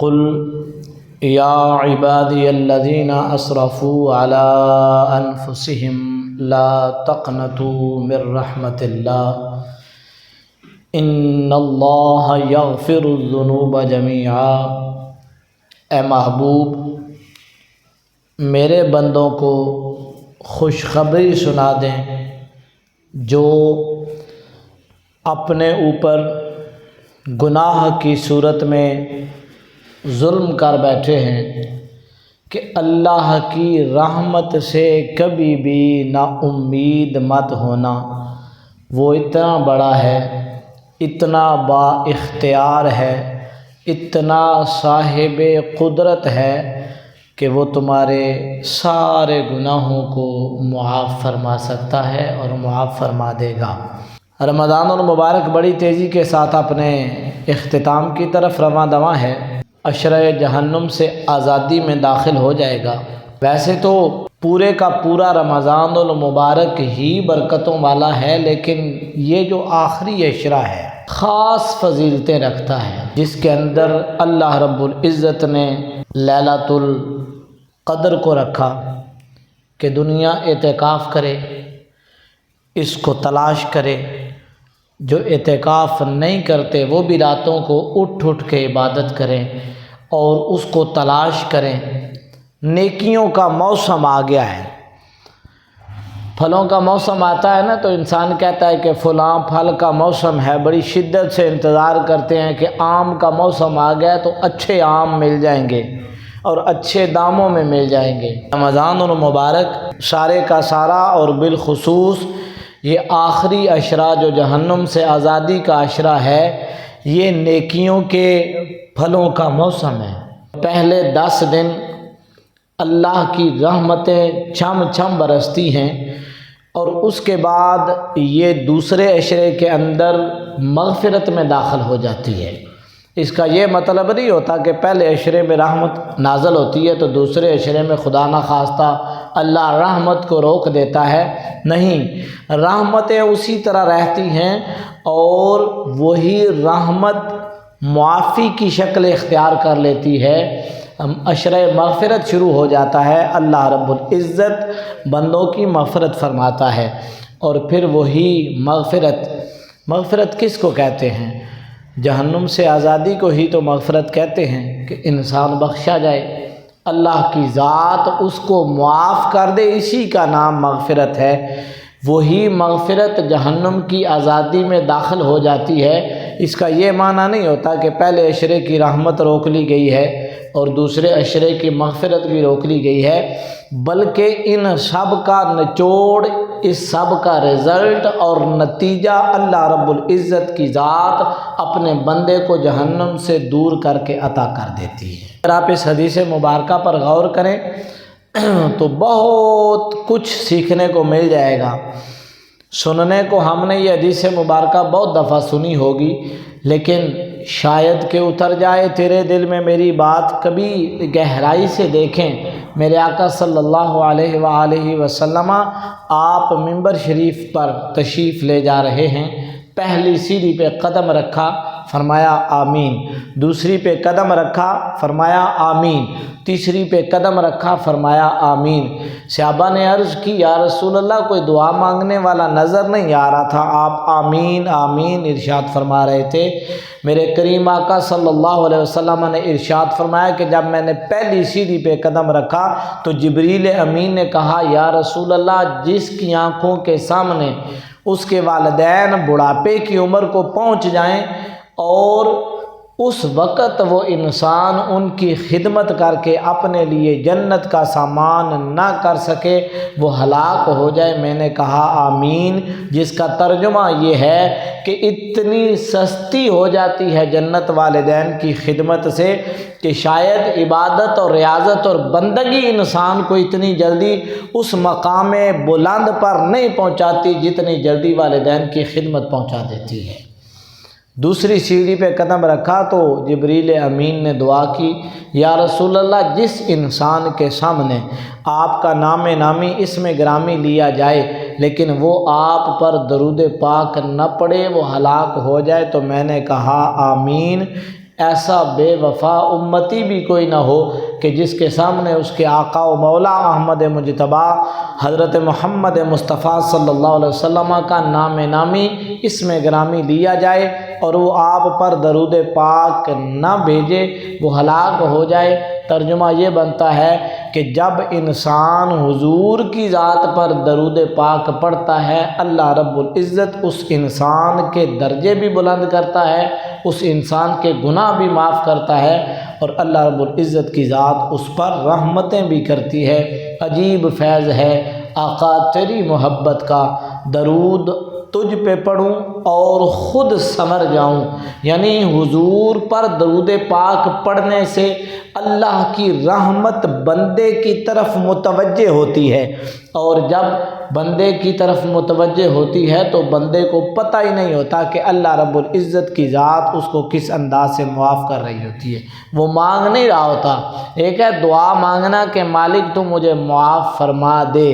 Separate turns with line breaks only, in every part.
قل یا عبادی الذین اسرفوا علی انفسہم لا تقنطوا من رحمت اللہ ان اللہ یغفر الذنوب جمیعا۔ اے محبوب، میرے بندوں کو خوشخبری سنا دیں جو اپنے اوپر گناہ کی صورت میں ظلم کر بیٹھے ہیں کہ اللہ کی رحمت سے کبھی بھی نا امید مت ہونا۔ وہ اتنا بڑا ہے، اتنا با اختیار ہے، اتنا صاحب قدرت ہے کہ وہ تمہارے سارے گناہوں کو معاف فرما سکتا ہے اور معاف فرما دے گا۔ رمضان المبارک بڑی تیزی کے ساتھ اپنے اختتام کی طرف رواں دواں ہے۔ عشرہ جہنم سے آزادی میں داخل ہو جائے گا۔ ویسے تو پورے کا پورا رمضان المبارک ہی برکتوں والا ہے، لیکن یہ جو آخری عشرہ ہے خاص فضیلتیں رکھتا ہے، جس کے اندر اللہ رب العزت نے لیلۃ القدر کو رکھا کہ دنیا اعتکاف کرے، اس کو تلاش کرے۔ جو اعتکاف نہیں کرتے وہ بھی راتوں کو اٹھ کے عبادت کریں اور اس کو تلاش کریں۔ نیکیوں کا موسم آ گیا ہے۔ پھلوں کا موسم آتا ہے نا تو انسان کہتا ہے کہ فلاں پھل کا موسم ہے، بڑی شدت سے انتظار کرتے ہیں کہ آم کا موسم آ گیا تو اچھے آم مل جائیں گے اور اچھے داموں میں مل جائیں گے۔ رمضان المبارک سارے کا سارا اور بالخصوص یہ آخری عشرہ جو جہنم سے آزادی کا عشرہ ہے، یہ نیکیوں کے پھلوں کا موسم ہے۔ پہلے 10 دن اللہ کی رحمتیں چھم چھم برستی ہیں اور اس کے بعد یہ دوسرے عشرے کے اندر مغفرت میں داخل ہو جاتی ہے۔ اس کا یہ مطلب نہیں ہوتا کہ پہلے عشرے میں رحمت نازل ہوتی ہے تو دوسرے عشرے میں خدا نخواستہ اللہ رحمت کو روک دیتا ہے۔ نہیں، رحمتیں اسی طرح رہتی ہیں اور وہی رحمت معافی کی شکل اختیار کر لیتی ہے۔ عشرہ مغفرت شروع ہو جاتا ہے، اللہ رب العزت بندوں کی مغفرت فرماتا ہے، اور پھر وہی مغفرت کس کو کہتے ہیں؟ جہنم سے آزادی کو ہی تو مغفرت کہتے ہیں کہ انسان بخشا جائے، اللہ کی ذات اس کو معاف کر دے، اسی کا نام مغفرت ہے۔ وہی مغفرت جہنم کی آزادی میں داخل ہو جاتی ہے۔ اس کا یہ معنی نہیں ہوتا کہ پہلے عشرے کی رحمت روک لی گئی ہے اور دوسرے عشرے کی مغفرت بھی روک لی گئی ہے، بلکہ ان سب کا نچوڑ، اس سب کا رزلٹ اور نتیجہ اللہ رب العزت کی ذات اپنے بندے کو جہنم سے دور کر کے عطا کر دیتی ہے۔ اگر آپ اس حدیث مبارکہ پر غور کریں تو بہت کچھ سیکھنے کو مل جائے گا۔ سننے کو ہم نے یہ حدیث مبارکہ بہت دفعہ سنی ہوگی، لیکن شاید کہ اتر جائے تیرے دل میں میری بات، کبھی گہرائی سے دیکھیں۔ میرے آقا صلی اللہ علیہ وآلہ وسلم آپ منبر شریف پر تشریف لے جا رہے ہیں۔ پہلی سیڑھی پہ قدم رکھا، فرمایا آمین۔ دوسری پہ قدم رکھا، فرمایا آمین۔ تیسری پہ قدم رکھا، فرمایا آمین۔ صحابہ نے عرض کی یا رسول اللہ، کوئی دعا مانگنے والا نظر نہیں آ رہا تھا، آپ آمین آمین ارشاد فرما رہے تھے۔ میرے کریم آقا صلی اللہ علیہ وسلم نے ارشاد فرمایا کہ جب میں نے پہلی سیڑھی پہ قدم رکھا تو جبریل امین نے کہا یا رسول اللہ، جس کی آنکھوں کے سامنے اس کے والدین بڑھاپے کی عمر کو پہنچ جائیں اور اس وقت وہ انسان ان کی خدمت کر کے اپنے لیے جنت کا سامان نہ کر سکے، وہ ہلاک ہو جائے، میں نے کہا آمین، جس کا ترجمہ یہ ہے کہ اتنی سستی ہو جاتی ہے جنت والدین کی خدمت سے کہ شاید عبادت اور ریاضت اور بندگی انسان کو اتنی جلدی اس مقام بلند پر نہیں پہنچاتی جتنی جلدی والدین کی خدمت پہنچا دیتی ہے۔ دوسری سیڑھی پہ قدم رکھا تو جبریل امین نے دعا کی یا رسول اللہ، جس انسان کے سامنے آپ کا نام نامی اسم گرامی لیا جائے لیکن وہ آپ پر درود پاک نہ پڑے، وہ ہلاک ہو جائے، تو میں نے کہا آمین۔ ایسا بے وفا امتی بھی کوئی نہ ہو کہ جس کے سامنے اس کے آقا و مولا احمد مجتبی حضرت محمد مصطفیٰ صلی اللہ علیہ وسلم کا نام نامی اسم گرامی لیا جائے اور وہ آپ پر درود پاک نہ بھیجے، وہ ہلاک ہو جائے۔ ترجمہ یہ بنتا ہے کہ جب انسان حضور کی ذات پر درود پاک پڑھتا ہے، اللہ رب العزت اس انسان کے درجے بھی بلند کرتا ہے، اس انسان کے گناہ بھی معاف کرتا ہے، اور اللہ رب العزت کی ذات اس پر رحمتیں بھی کرتی ہے۔ عجیب فیض ہے آقا تیری محبت کا، درود تجھ پہ پڑھوں اور خود سنور جاؤں، یعنی حضور پر درود پاک پڑھنے سے اللہ کی رحمت بندے کی طرف متوجہ ہوتی ہے، اور جب بندے کی طرف متوجہ ہوتی ہے تو بندے کو پتہ ہی نہیں ہوتا کہ اللہ رب العزت کی ذات اس کو کس انداز سے معاف کر رہی ہوتی ہے۔ وہ مانگ نہیں رہا ہوتا، ایک ہے دعا مانگنا کہ مالک تو مجھے معاف فرما دے،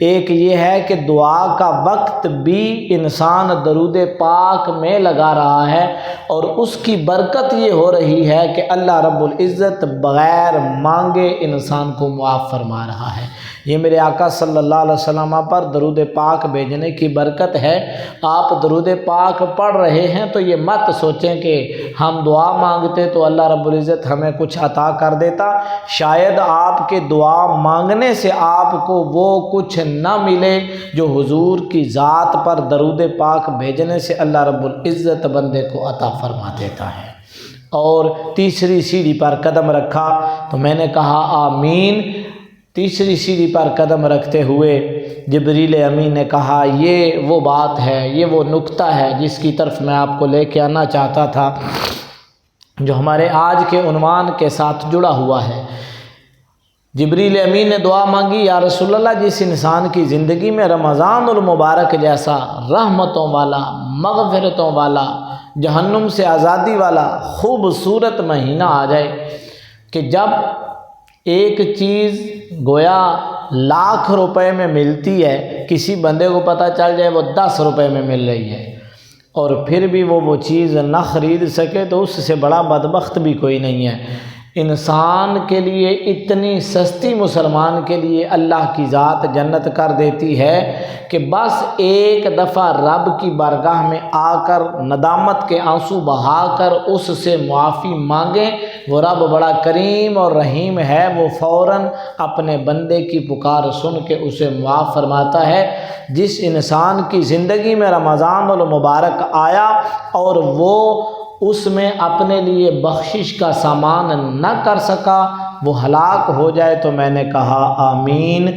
ایک یہ ہے کہ دعا کا وقت بھی انسان درود پاک میں لگا رہا ہے، اور اس کی برکت یہ ہو رہی ہے کہ اللہ رب العزت بغیر مانگے انسان کو معاف فرما رہا ہے۔ یہ میرے آقا صلی اللہ علیہ وسلم پر درود پاک بھیجنے کی برکت ہے۔ آپ درود پاک پڑھ رہے ہیں تو یہ مت سوچیں کہ ہم دعا مانگتے تو اللہ رب العزت ہمیں کچھ عطا کر دیتا، شاید آپ کے دعا مانگنے سے آپ کو وہ کچھ نہ ملے جو حضور کی ذات پر درود پاک بھیجنے سے اللہ رب العزت بندے کو عطا فرما دیتا ہے۔ اور تیسری سیڑھی پر قدم رکھا تو میں نے کہا آمین۔ تیسری سیڑھی پر قدم رکھتے ہوئے جبریل امین نے کہا یہ وہ بات ہے، یہ وہ نقطہ ہے جس کی طرف میں آپ کو لے کے آنا چاہتا تھا، جو ہمارے آج کے عنوان کے ساتھ جڑا ہوا ہے۔ جبریل امین نے دعا مانگی، یا رسول اللہ جس انسان کی زندگی میں رمضان المبارک جیسا رحمتوں والا، مغفرتوں والا، جہنم سے آزادی والا خوبصورت مہینہ آ جائے کہ جب ایک چیز گویا لاکھ روپے میں ملتی ہے، کسی بندے کو پتہ چل جائے وہ 10 روپے میں مل رہی ہے اور پھر بھی وہ چیز نہ خرید سکے تو اس سے بڑا بدبخت بھی کوئی نہیں ہے۔ انسان کے لیے اتنی سستی مسلمان کے لیے اللہ کی ذات جنت کر دیتی ہے کہ بس ایک دفعہ رب کی بارگاہ میں آ کر ندامت کے آنسو بہا کر اس سے معافی مانگیں، وہ رب بڑا کریم اور رحیم ہے، وہ فوراً اپنے بندے کی پکار سن کے اسے معاف فرماتا ہے۔ جس انسان کی زندگی میں رمضان المبارک آیا اور وہ اس میں اپنے لیے بخشش کا سامان نہ کر سکا، وہ ہلاک ہو جائے، تو میں نے کہا آمین۔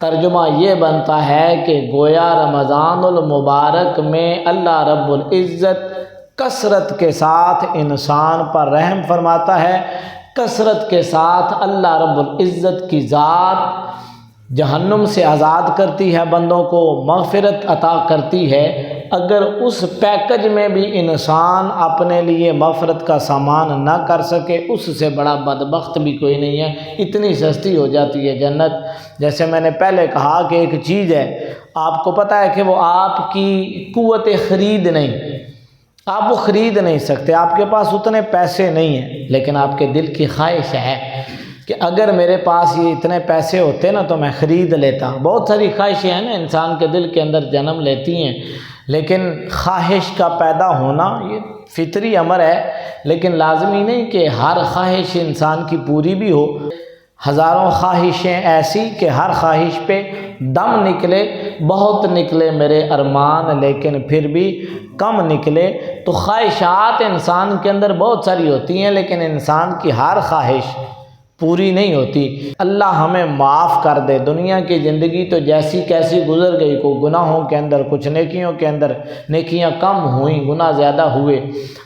ترجمہ یہ بنتا ہے کہ گویا رمضان المبارک میں اللہ رب العزت کثرت کے ساتھ انسان پر رحم فرماتا ہے، کثرت کے ساتھ اللہ رب العزت کی ذات جہنم سے آزاد کرتی ہے، بندوں کو مغفرت عطا کرتی ہے۔ اگر اس پیکج میں بھی انسان اپنے لیے مغفرت کا سامان نہ کر سکے، اس سے بڑا بدبخت بھی کوئی نہیں ہے۔ اتنی سستی ہو جاتی ہے جنت۔ جیسے میں نے پہلے کہا کہ ایک چیز ہے، آپ کو پتہ ہے کہ وہ آپ کی قوت خرید نہیں، آپ وہ خرید نہیں سکتے، آپ کے پاس اتنے پیسے نہیں ہیں، لیکن آپ کے دل کی خواہش ہے کہ اگر میرے پاس یہ اتنے پیسے ہوتے نا تو میں خرید لیتا۔ بہت ساری خواہشیں ہیں نا انسان کے دل کے اندر جنم لیتی ہیں، لیکن خواہش کا پیدا ہونا یہ فطری امر ہے، لیکن لازمی نہیں کہ ہر خواہش انسان کی پوری بھی ہو۔ ہزاروں خواہشیں ایسی کہ ہر خواہش پہ دم نکلے، بہت نکلے میرے ارمان لیکن پھر بھی کم نکلے۔ تو خواہشات انسان کے اندر بہت ساری ہوتی ہیں، لیکن انسان کی ہر خواہش پوری نہیں ہوتی۔ اللہ ہمیں معاف کر دے۔ دنیا کی زندگی تو جیسی کیسی گزر گئی، کو گناہوں کے اندر، کچھ نیکیوں کے اندر، نیکیاں کم ہوئیں، گناہ زیادہ ہوئے۔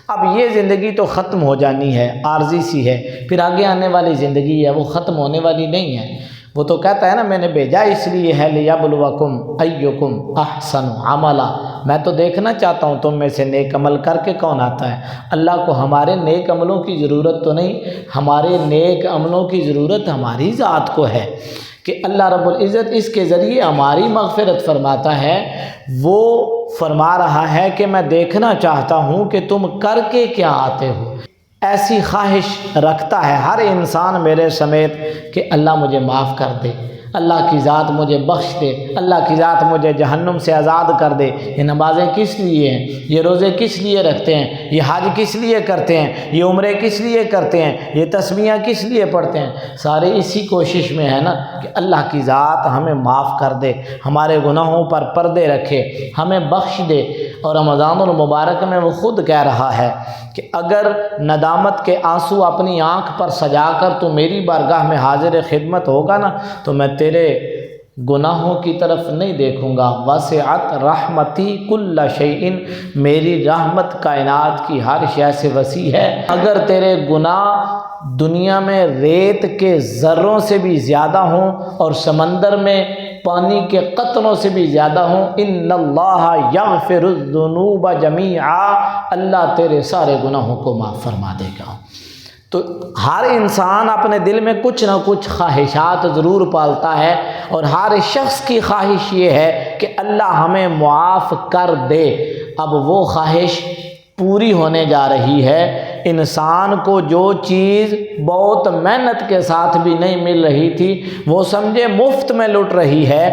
اب یہ زندگی تو ختم ہو جانی ہے، عارضی سی ہے، پھر آگے آنے والی زندگی ہے وہ ختم ہونے والی نہیں ہے۔ وہ تو کہتا ہے نا میں نے بھیجا اس لیے ہے لیبلوکم ایکم احسن عملا، میں تو دیکھنا چاہتا ہوں تم میں سے نیک عمل کر کے کون آتا ہے۔ اللہ کو ہمارے نیک عملوں کی ضرورت تو نہیں، ہمارے نیک عملوں کی ضرورت ہماری ذات کو ہے کہ اللہ رب العزت اس کے ذریعے ہماری مغفرت فرماتا ہے۔ وہ فرما رہا ہے کہ میں دیکھنا چاہتا ہوں کہ تم کر کے کیا آتے ہو۔ ایسی خواہش رکھتا ہے ہر انسان میرے سمیت کہ اللہ مجھے معاف کر دے، اللہ کی ذات مجھے بخش دے، اللہ کی ذات مجھے جہنم سے آزاد کر دے۔ یہ نمازیں کس لیے ہیں؟ یہ روزے کس لیے رکھتے ہیں؟ یہ حج کس لیے کرتے ہیں؟ یہ عمرے کس لیے کرتے ہیں؟ یہ تسبیحاں کس لیے پڑھتے ہیں؟ سارے اسی کوشش میں ہے نا کہ اللہ کی ذات ہمیں معاف کر دے، ہمارے گناہوں پر پردے رکھے، ہمیں بخش دے۔ اور رمضان المبارک میں وہ خود کہہ رہا ہے کہ اگر ندامت کے آنسو اپنی آنکھ پر سجا کر تو میری بارگاہ میں حاضر خدمت ہوگا نا تو میں تیرے گناہوں کی طرف نہیں دیکھوں گا۔ وسعت رحمتی کل شیء، میری رحمت کائنات کی ہر شے سے وسیع ہے۔ اگر تیرے گناہ دنیا میں ریت کے ذروں سے بھی زیادہ ہوں اور سمندر میں پانی کے قطروں سے بھی زیادہ ہوں، ان اللہ یغفر الذنوب جمیعا، اللہ تیرے سارے گناہوں کو معاف فرما دے گا۔ تو ہر انسان اپنے دل میں کچھ نہ کچھ خواہشات ضرور پالتا ہے، اور ہر شخص کی خواہش یہ ہے کہ اللہ ہمیں معاف کر دے۔ اب وہ خواہش پوری ہونے جا رہی ہے۔ انسان کو جو چیز بہت محنت کے ساتھ بھی نہیں مل رہی تھی وہ سمجھے مفت میں لٹ رہی ہے،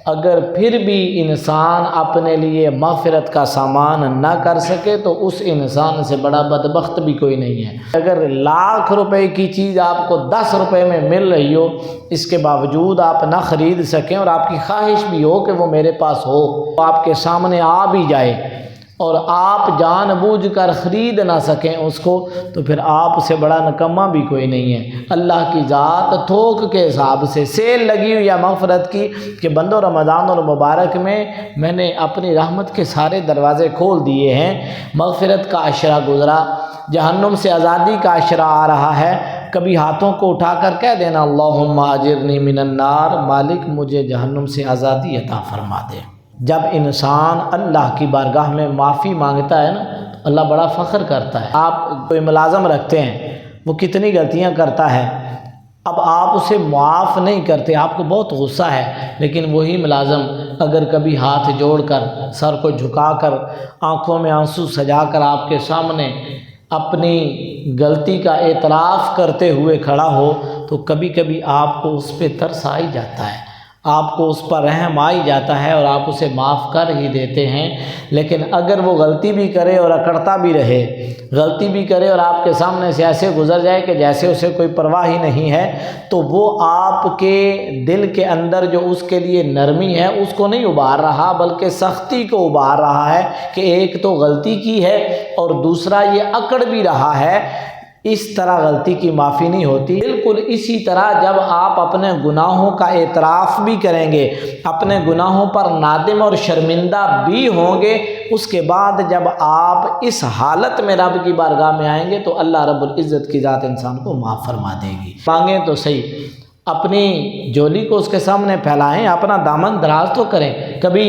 اگر پھر بھی انسان اپنے لیے مغفرت کا سامان نہ کر سکے تو اس انسان سے بڑا بدبخت بھی کوئی نہیں ہے۔ اگر لاکھ روپے کی چیز آپ کو 10 روپے میں مل رہی ہو، اس کے باوجود آپ نہ خرید سکیں اور آپ کی خواہش بھی ہو کہ وہ میرے پاس ہو، تو آپ کے سامنے آ بھی جائے اور آپ جان بوجھ کر خرید نہ سکیں اس کو، تو پھر آپ سے بڑا نکما بھی کوئی نہیں ہے۔ اللہ کی ذات تھوک کے حساب سے سیل لگی ہوئی ہے مغفرت کی کہ بندو رمضان المبارک میں نے اپنی رحمت کے سارے دروازے کھول دیے ہیں۔ مغفرت کا عشرہ گزرا، جہنم سے آزادی کا عشرہ آ رہا ہے۔ کبھی ہاتھوں کو اٹھا کر کہہ دینا اللہم اجرنی من النار، مالک مجھے جہنم سے آزادی عطا فرما دے۔ جب انسان اللہ کی بارگاہ میں معافی مانگتا ہے نا تو اللہ بڑا فخر کرتا ہے۔ آپ کوئی ملازم رکھتے ہیں، وہ کتنی غلطیاں کرتا ہے، اب آپ اسے معاف نہیں کرتے، آپ کو بہت غصہ ہے، لیکن وہی ملازم اگر کبھی ہاتھ جوڑ کر، سر کو جھکا کر، آنکھوں میں آنسو سجا کر آپ کے سامنے اپنی غلطی کا اعتراف کرتے ہوئے کھڑا ہو تو کبھی کبھی آپ کو اس پہ ترس آ ہی جاتا ہے، آپ کو اس پر رحم آ ہی جاتا ہے اور آپ اسے معاف کر ہی دیتے ہیں۔ لیکن اگر وہ غلطی بھی کرے اور اکڑتا بھی رہے، غلطی بھی کرے اور آپ کے سامنے سے ایسے گزر جائے کہ جیسے اسے کوئی پرواہ ہی نہیں ہے، تو وہ آپ کے دل کے اندر جو اس کے لیے نرمی ہے اس کو نہیں ابھار رہا بلکہ سختی کو ابھار رہا ہے کہ ایک تو غلطی کی ہے اور دوسرا یہ اکڑ بھی رہا ہے۔ اس طرح غلطی کی معافی نہیں ہوتی۔ بالکل اسی طرح جب آپ اپنے گناہوں کا اعتراف بھی کریں گے، اپنے گناہوں پر نادم اور شرمندہ بھی ہوں گے، اس کے بعد جب آپ اس حالت میں رب کی بارگاہ میں آئیں گے تو اللہ رب العزت کی ذات انسان کو معاف فرما دے گی۔ مانگیں تو صحیح، اپنی جولی کو اس کے سامنے پھیلائیں، اپنا دامن دراز تو کریں، کبھی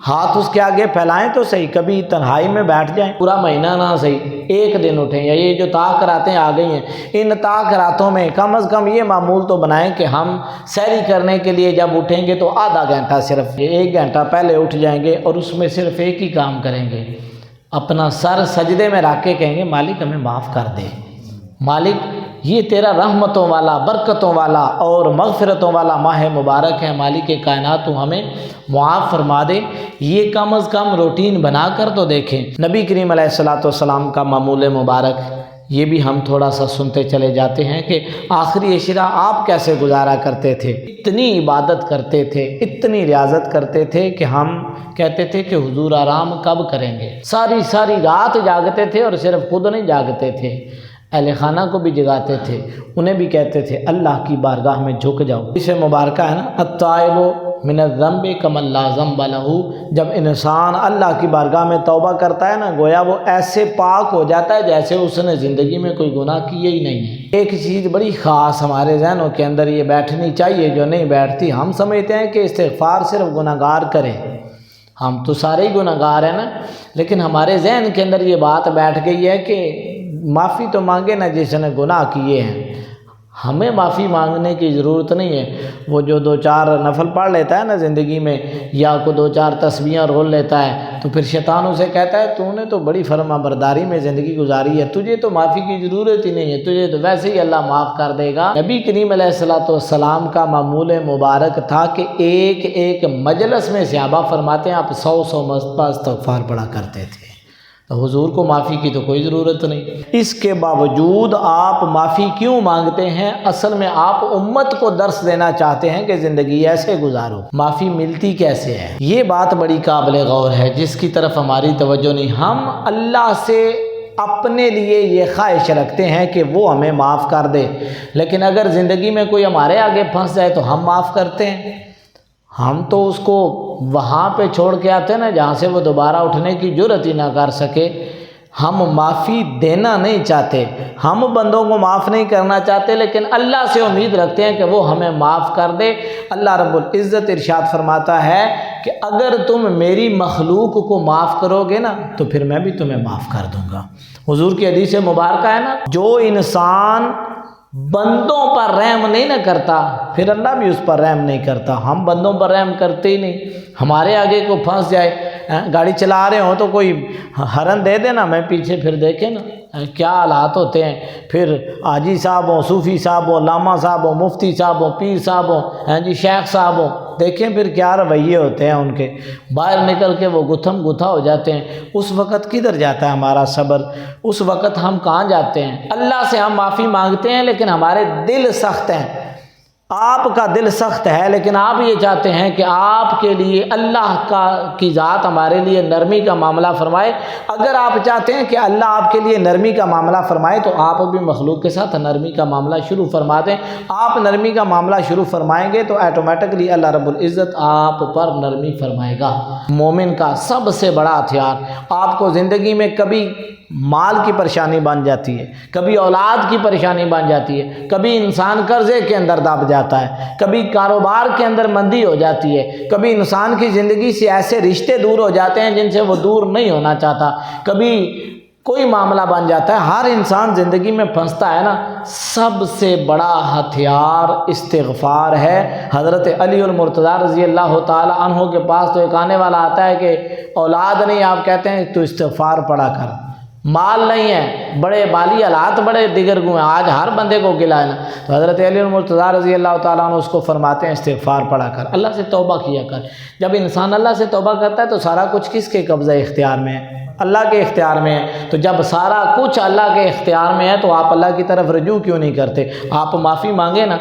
ہاتھ اس کے آگے پھیلائیں تو صحیح، کبھی تنہائی میں بیٹھ جائیں، پورا مہینہ نہ صحیح ایک دن اٹھیں، یا یہ جو طاق راتیں آ گئی ہیں ان طاق راتوں میں کم از کم یہ معمول تو بنائیں کہ ہم سحری کرنے کے لیے جب اٹھیں گے تو آدھا گھنٹہ، صرف 1 گھنٹہ پہلے اٹھ جائیں گے اور اس میں صرف ایک ہی کام کریں گے، اپنا سر سجدے میں رکھ کے کہیں گے مالک ہمیں معاف کر دے، مالک یہ تیرا رحمتوں والا، برکتوں والا اور مغفرتوں والا ماہ مبارک ہے، مالک کائنات تو ہمیں معاف فرما دے۔ یہ کم از کم روٹین بنا کر تو دیکھیں۔ نبی کریم علیہ الصلوۃ والسلام کا معمول مبارک یہ بھی ہم تھوڑا سا سنتے چلے جاتے ہیں کہ آخری عشرہ آپ کیسے گزارا کرتے تھے۔ اتنی عبادت کرتے تھے، اتنی ریاضت کرتے تھے کہ ہم کہتے تھے کہ حضور آرام کب کریں گے، ساری ساری رات جاگتے تھے اور صرف خود نہیں جاگتے تھے، اہل خانہ کو بھی جگاتے تھے، انہیں بھی کہتے تھے اللہ کی بارگاہ میں جھک جاؤ۔ اسے مبارکہ ہے نا التائب من الذنب کمن لا ذنب لہ، جب انسان اللہ کی بارگاہ میں توبہ کرتا ہے نا گویا وہ ایسے پاک ہو جاتا ہے جیسے اس نے زندگی میں کوئی گناہ کیے ہی نہیں ہے۔ ایک چیز بڑی خاص ہمارے ذہنوں کے اندر یہ بیٹھنی چاہیے جو نہیں بیٹھتی، ہم سمجھتے ہیں کہ استغفار صرف گناہگار کرے، ہم تو سارے ہی گناہگار ہیں نا، لیکن ہمارے ذہن کے اندر یہ بات بیٹھ گئی ہے کہ معافی تو مانگے نا جس نے گناہ کیے ہیں، ہمیں معافی مانگنے کی ضرورت نہیں ہے۔ وہ جو 2-4 نفل پڑھ لیتا ہے نا زندگی میں، یا کو 2-4 تسبیحاں رول لیتا ہے، تو پھر شیطان اسے کہتا ہے تو نے تو بڑی فرما برداری میں زندگی گزاری ہے، تجھے تو معافی کی ضرورت ہی نہیں ہے، تجھے تو ویسے ہی اللہ معاف کر دے گا۔ نبی کریم علیہ السلام کا معمول مبارک تھا کہ ایک ایک مجلس میں صحابہ فرماتے ہیں آپ 100 مرتبہ استغفار پڑھا کرتے تھے، تو حضور کو معافی کی تو کوئی ضرورت نہیں۔ اس کے باوجود آپ معافی کیوں مانگتے ہیں؟ اصل میں آپ امت کو درس دینا چاہتے ہیں کہ زندگی ایسے گزارو۔ معافی ملتی کیسے ہے؟ یہ بات بڑی قابل غور ہے جس کی طرف ہماری توجہ نہیں۔ ہم اللہ سے اپنے لیے یہ خواہش رکھتے ہیں کہ وہ ہمیں معاف کر دے، لیکن اگر زندگی میں کوئی ہمارے آگے پھنس جائے تو ہم معاف کرتے ہیں۔ ہم تو اس کو وہاں پہ چھوڑ کے آتے ہیں نا جہاں سے وہ دوبارہ اٹھنے کی جرات ہی نہ کر سکے۔ ہم معافی دینا نہیں چاہتے، ہم بندوں کو معاف نہیں کرنا چاہتے، لیکن اللہ سے امید رکھتے ہیں کہ وہ ہمیں معاف کر دے۔ اللہ رب العزت ارشاد فرماتا ہے کہ اگر تم میری مخلوق کو معاف کرو گے نا تو پھر میں بھی تمہیں معاف کر دوں گا۔ حضور کی حدیث مبارکہ ہے نا، جو انسان بندوں پر رحم نہیں نہ کرتا پھر اللہ بھی اس پر رحم نہیں کرتا۔ ہم بندوں پر رحم کرتے ہی نہیں۔ ہمارے آگے کو پھنس جائے، گاڑی چلا رہے ہوں تو کوئی ہرن دے دے نا، میں پیچھے پھر دیکھیں نا کیا حالات ہوتے ہیں۔ پھر حاجی صاحب ہوں، صوفی صاحب ہوں، علامہ صاحب ہوں، مفتی صاحب ہوں، پیر صاحب ہوں، شیخ صاحب ہوں، دیکھیں پھر کیا رویے ہوتے ہیں ان کے، باہر نکل کے وہ گتھم گتھا ہو جاتے ہیں۔ اس وقت کدھر جاتا ہے ہمارا صبر؟ اس وقت ہم کہاں جاتے ہیں؟ اللہ سے ہم معافی مانگتے ہیں لیکن ہمارے دل سخت ہیں۔ آپ کا دل سخت ہے لیکن آپ یہ چاہتے ہیں کہ آپ کے لیے اللہ کی ذات ہمارے لیے نرمی کا معاملہ فرمائے۔ اگر آپ چاہتے ہیں کہ اللہ آپ کے لیے نرمی کا معاملہ فرمائے تو آپ بھی مخلوق کے ساتھ نرمی کا معاملہ شروع فرما دیں۔ آپ نرمی کا معاملہ شروع فرمائیں گے تو آٹومیٹکلی اللہ رب العزت آپ پر نرمی فرمائے گا۔ مومن کا سب سے بڑا ہتھیار، آپ کو زندگی میں کبھی مال کی پریشانی بن جاتی ہے، کبھی اولاد کی پریشانی بن جاتی ہے، کبھی انسان قرضے کے اندر دب جاتا ہے، کبھی کاروبار کے اندر مندی ہو جاتی ہے، کبھی انسان کی زندگی سے ایسے رشتے دور ہو جاتے ہیں جن سے وہ دور نہیں ہونا چاہتا، کبھی کوئی معاملہ بن جاتا ہے۔ ہر انسان زندگی میں پھنستا ہے نا، سب سے بڑا ہتھیار استغفار ہے۔ حضرت علی المرتضیٰ رضی اللہ تعالی عنہ کے پاس تو ایک آنے والا آتا ہے کہ اولاد نہیں، آپ کہتے ہیں تو استغفار پڑھا کر، مال نہیں ہے، بڑے مالی حالات بڑے دیگر گو ہیں، آج ہر بندے کو گلا ہے نا، تو حضرت علی المرتضیٰ رضی اللہ تعالیٰ عنہ اس کو فرماتے ہیں استغفار پڑھا کر، اللہ سے توبہ کیا کر۔ جب انسان اللہ سے توبہ کرتا ہے تو سارا کچھ کس کے قبضہ اختیار میں ہے؟ اللہ کے اختیار میں ہے۔ تو جب سارا کچھ اللہ کے اختیار میں ہے تو آپ اللہ کی طرف رجوع کیوں نہیں کرتے؟ آپ معافی مانگے نا۔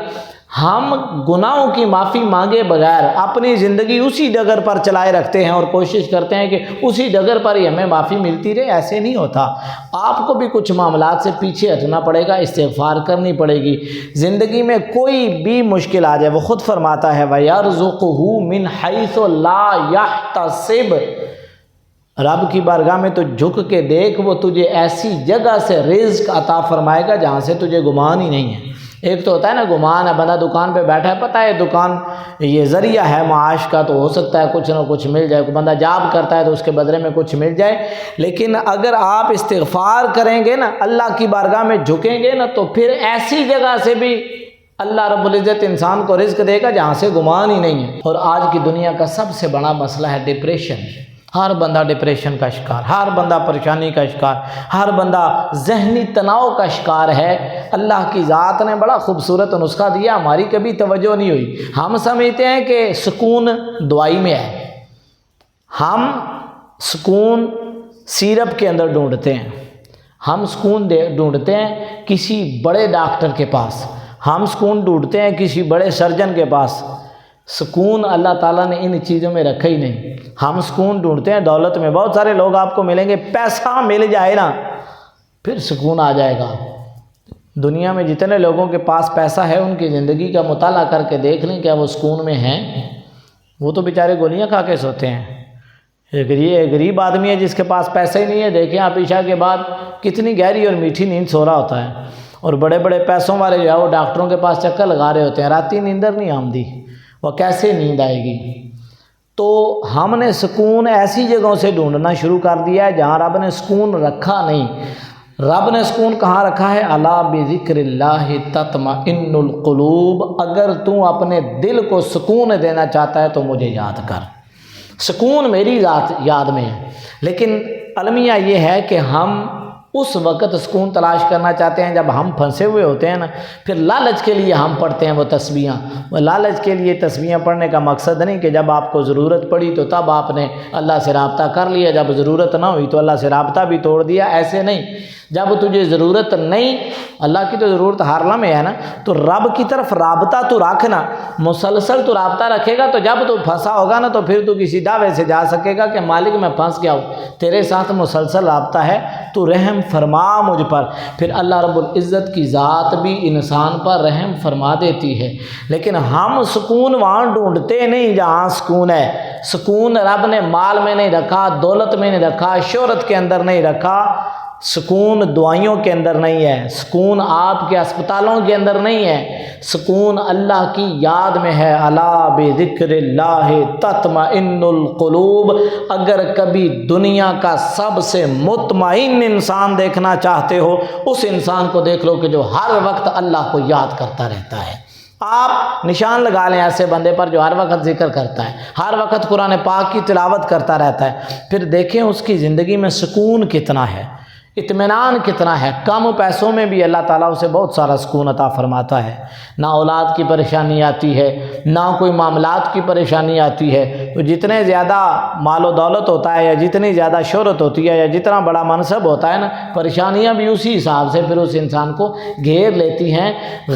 ہم گناہوں کی معافی مانگے بغیر اپنی زندگی اسی ڈگر پر چلائے رکھتے ہیں اور کوشش کرتے ہیں کہ اسی ڈگر پر ہی ہمیں معافی ملتی رہے۔ ایسے نہیں ہوتا، آپ کو بھی کچھ معاملات سے پیچھے ہٹنا پڑے گا، استغفار کرنی پڑے گی۔ زندگی میں کوئی بھی مشکل آ جائے، وہ خود فرماتا ہے وَيَرْزُقُهُ مِنْ حَيْثُ لَا يَحْتَسِبُ، رب کی بارگاہ میں تو جھک کے دیکھ، وہ تجھے ایسی جگہ سے رزق عطا فرمائے گا جہاں سے تجھے گمان ہی نہیں ہے۔ ایک تو ہوتا ہے نا گمان ہے، بندہ دکان پہ بیٹھا ہے، پتہ ہے دکان یہ ذریعہ ہے معاش کا، تو ہو سکتا ہے کچھ نہ کچھ مل جائے، بندہ جاب کرتا ہے تو اس کے بدلے میں کچھ مل جائے۔ لیکن اگر آپ استغفار کریں گے نا، اللہ کی بارگاہ میں جھکیں گے نا، تو پھر ایسی جگہ سے بھی اللہ رب العزت انسان کو رزق دے گا جہاں سے گمان ہی نہیں ہے۔ اور آج کی دنیا کا سب سے بڑا مسئلہ ہے ڈپریشن۔ ہر بندہ ڈپریشن کا شکار، ہر بندہ پریشانی کا شکار، ہر بندہ ذہنی تناؤ کا شکار ہے۔ اللہ کی ذات نے بڑا خوبصورت نسخہ دیا، ہماری کبھی توجہ نہیں ہوئی۔ ہم سمجھتے ہیں کہ سکون دوائی میں ہے، ہم سکون سیرپ کے اندر ڈھونڈتے ہیں، ہم سکون ڈھونڈتے ہیں کسی بڑے ڈاکٹر کے پاس، ہم سکون ڈھونڈتے ہیں کسی بڑے سرجن کے پاس۔ سکون اللہ تعالیٰ نے ان چیزوں میں رکھا ہی نہیں۔ ہم سکون ڈھونڈتے ہیں دولت میں۔ بہت سارے لوگ آپ کو ملیں گے، پیسہ مل جائے نا پھر سکون آ جائے گا۔ دنیا میں جتنے لوگوں کے پاس پیسہ ہے ان کی زندگی کا مطالعہ کر کے دیکھ لیں، کیا وہ سکون میں ہیں؟ وہ تو بیچارے گولیاں کھا کے سوتے ہیں۔ ایک غریب آدمی ہے جس کے پاس پیسہ ہی نہیں ہے، دیکھیں آپ عشاء کے بعد کتنی گہری اور میٹھی نیند سو رہا ہوتا ہے۔ اور بڑے بڑے پیسوں والے جو ہے وہ ڈاکٹروں کے پاس چکر لگا رہے ہوتے ہیں، راتی نیندر نہیں آمدی، وہ کیسے نیند آئے گی؟ تو ہم نے سکون ایسی جگہوں سے ڈھونڈنا شروع کر دیا ہے جہاں رب نے سکون رکھا نہیں۔ رب نے سکون کہاں رکھا ہے؟ الا بذکر اللہ تطمئن القلوب، اگر تو اپنے دل کو سکون دینا چاہتا ہے تو مجھے یاد کر۔ سکون میری ذات یاد میں ہے، لیکن المیہ یہ ہے کہ ہم اس وقت سکون تلاش کرنا چاہتے ہیں جب ہم پھنسے ہوئے ہوتے ہیں نا، پھر لالچ کے لیے ہم پڑھتے ہیں وہ تسبیحاں۔ وہ لالچ کے لیے تسبیحاں پڑھنے کا مقصد نہیں کہ جب آپ کو ضرورت پڑی تو تب آپ نے اللہ سے رابطہ کر لیا، جب ضرورت نہ ہوئی تو اللہ سے رابطہ بھی توڑ دیا، ایسے نہیں۔ جب تجھے ضرورت نہیں، اللہ کی تو ضرورت ہر لمحے ہے نا، تو رب کی طرف رابطہ تو رکھنا، مسلسل تو رابطہ رکھے گا تو جب تو پھنسا ہوگا نا تو پھر تو کسی دعوے سے جا سکے گا کہ مالک میں پھنس گیا ہوں، تیرے ساتھ مسلسل رابطہ ہے، تو رحم فرما مجھ پر۔ پھر اللہ رب العزت کی ذات بھی انسان پر رحم فرما دیتی ہے، لیکن ہم سکون وہاں ڈھونڈتے نہیں جہاں سکون ہے۔ سکون رب نے مال میں نہیں رکھا، دولت میں نہیں رکھا، شہرت کے اندر نہیں رکھا، سکون دعائیوں کے اندر نہیں ہے، سکون آپ کے اسپتالوں کے اندر نہیں ہے، سکون اللہ کی یاد میں ہے۔ الا بذکر اللہ تطمئن القلوب، اگر کبھی دنیا کا سب سے مطمئن انسان دیکھنا چاہتے ہو، اس انسان کو دیکھ لو کہ جو ہر وقت اللہ کو یاد کرتا رہتا ہے۔ آپ نشان لگا لیں ایسے بندے پر جو ہر وقت ذکر کرتا ہے، ہر وقت قرآن پاک کی تلاوت کرتا رہتا ہے، پھر دیکھیں اس کی زندگی میں سکون کتنا ہے، اطمینان کتنا ہے۔ کم پیسوں میں بھی اللہ تعالیٰ اسے بہت سارا سکون عطا فرماتا ہے، نہ اولاد کی پریشانی آتی ہے، نہ کوئی معاملات کی پریشانی آتی ہے۔ تو جتنے زیادہ مال و دولت ہوتا ہے یا جتنی زیادہ شہرت ہوتی ہے یا جتنا بڑا منصب ہوتا ہے نا، پریشانیاں بھی اسی حساب سے پھر اس انسان کو گھیر لیتی ہیں۔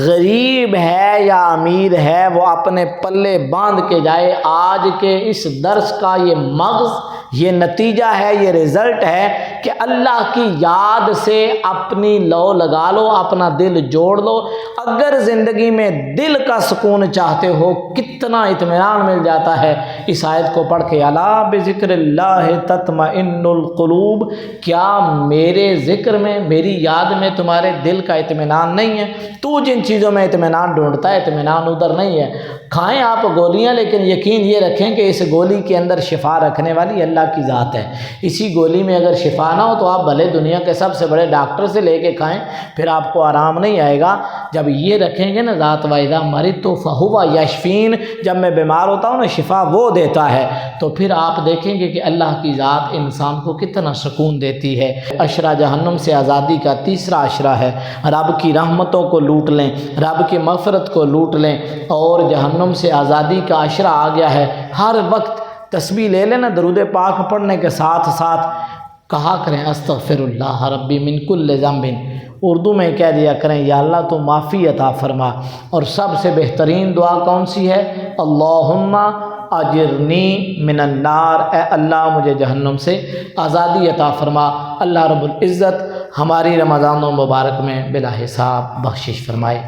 غریب ہے یا امیر ہے، وہ اپنے پلے باندھ کے جائے۔ آج کے اس درس کا یہ مغز، یہ نتیجہ ہے، یہ رزلٹ ہے کہ اللہ کی یاد سے اپنی لو لگا لو، اپنا دل جوڑ لو۔ اگر زندگی میں دل کا سکون چاہتے ہو، کتنا اطمینان مل جاتا ہے اس آیت کو پڑھ کے۔ الا بذکر اللہ تطمئن القلوب، کیا میرے ذکر میں، میری یاد میں تمہارے دل کا اطمینان نہیں ہے؟ تو جن چیزوں میں اطمینان ڈھونڈتا ہے، اطمینان ادھر نہیں ہے۔ کھائیں آپ گولیاں، لیکن یقین یہ رکھیں کہ اس گولی کے اندر شفا رکھنے والی اللہ کی ذات ہے۔ اسی گولی میں اگر شفا نہ ہو تو آپ بھلے دنیا کے سب سے بڑے ڈاکٹر سے لے کے کھائیں، پھر آپ کو آرام نہیں آئے گا۔ جب یہ رکھیں گے نا ذات واحدہ مرض تو فہو یشفین، جب میں بیمار ہوتا ہوں نا شفا وہ دیتا ہے، تو پھر آپ دیکھیں گے کہ اللہ کی ذات انسان کو کتنا سکون دیتی ہے۔ عشرہ جہنم سے آزادی کا تیسرا عشرہ ہے، رب کی رحمتوں کو لوٹ لیں، رب کی مغفرت کو لوٹ لیں، اور جہنم سے آزادی کا عشرہ آ گیا ہے۔ ہر وقت تسبیح لے لینا، درود پاک پڑھنے کے ساتھ ساتھ کہا کریں استغفر اللہ ربی من کل ذنب، اردو میں کہہ دیا کریں یا اللہ تو معافی عطا فرما۔ اور سب سے بہترین دعا کون سی ہے؟ اللہم اجرنی من النار، اے اللہ مجھے جہنم سے آزادی عطا فرما۔ اللہ رب العزت ہماری رمضان المبارک میں بلا حساب بخشش فرمائے۔